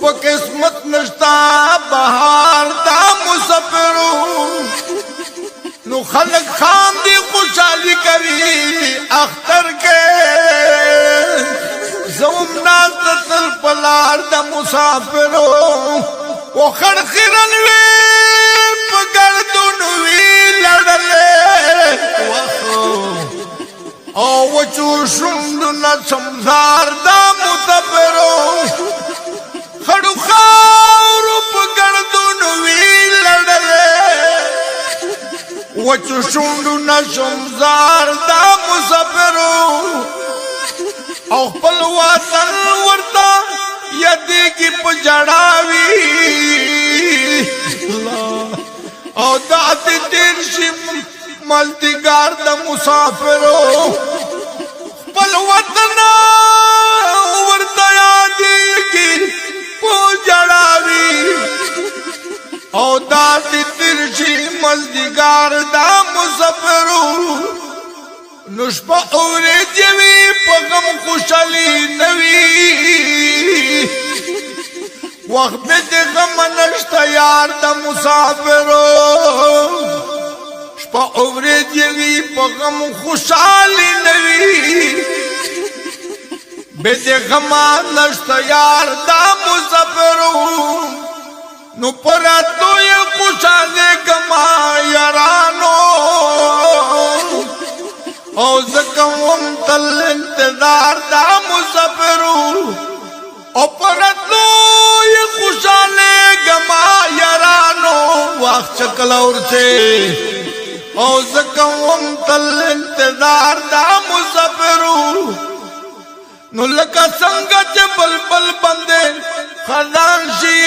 په قسمت نشتا بهار دا مسافرو نو خلق خام دی خوشحالی کوي اختر کې زوم ناز تل پلار دا مسافرو و خړخرن وی په ګردون وی لړلې او وچو شوندنا سمزار دا مسافرو خړو خاورو په ګردون وی لړلې وچو شوندنا سمزار دا مسافرو او خپل وطن ورته یادېږي په جړاوي او داسې تېر شي ملتګار د مسافرو خپل وطن ورته یادېږي په جړاوي او داسې تېر شي ملتګار د مسافرو نشپا اورید یوی پا غم خوشحالی نوی وقت بیت غم نشتا یار دا مسافرو شپا اورید یوی پا غم خوشحالی نوی بیت غم نشتا یار دا مسافرو نو پراتو یا خوشحالی گما یارانو او زکوم تل انتظار دا مسافرو او پرتلو یہ خوشحالے گما یارانو وقت چکل اور سے او زکوم تل انتظار دا مسافرو نو لکا سنگا چے بلبل بندے خزان شی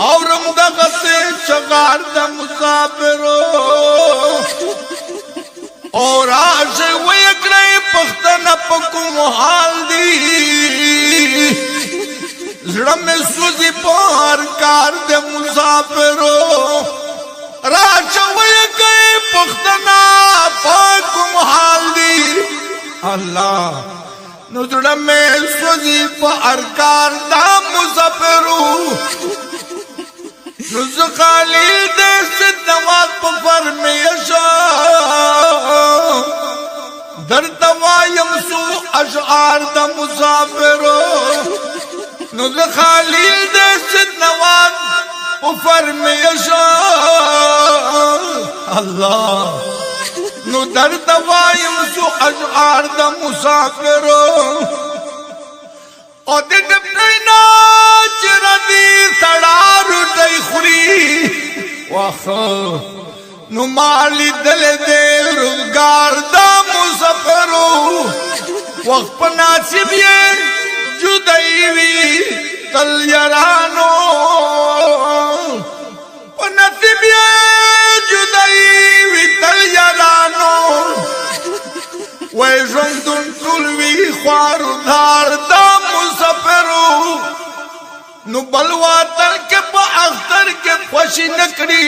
اور رمدہ سے شغار دا مسافرو اور آج ویکڑے پختن پکم حال دی زڑم سوزی پار کار دے مسافرو راج ویکڑے پختن پکم حال دی اللہ نزڑم سوزی پار کار دا مسافرو نز خالی دے سدوات پفر میں در دوایم سو اشعار دا مسافرو نز خالی دے سدوات پفر میں اللہ نو در دوایم سو اشعار دا مسافرو او دې دپنا چر دې سړارو دای خوري واخو نو مالی دل دې روزګار دا مسافرو وخت په نصیب یې جدای وی تل یارانو په نصیب یې جدای وی تل یارانو وای ژوندون ټول وی خوارو دار دا مسافرو نو بلوا تر کے پا اختر کے خوشی نکڑی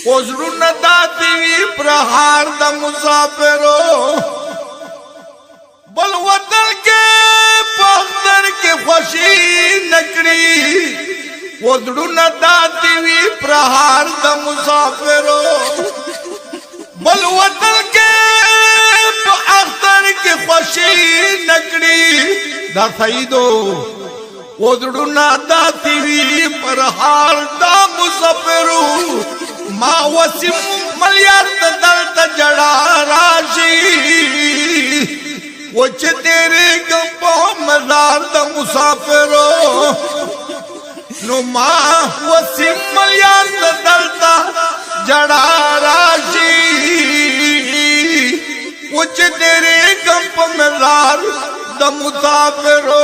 وزرو نداتی وی پرہار دا مسافرو بلوا تر کے پا اختر کے خوشی نکڑی وزرو نداتی وی پرہار دا مسافرو بلوا تر کے پا اختر کے خوشی نکڑی دا سیدو ودڑنا دا تیوی پر حال دا مسافرو ما وسیم ملیارد دلتا جڑا راشی وچ تیرے گپا مزار دا مسافرو نو ما وسیم ملیارد دلتا جڑا راشی وچ تیرے گپا مزار دا مسافرو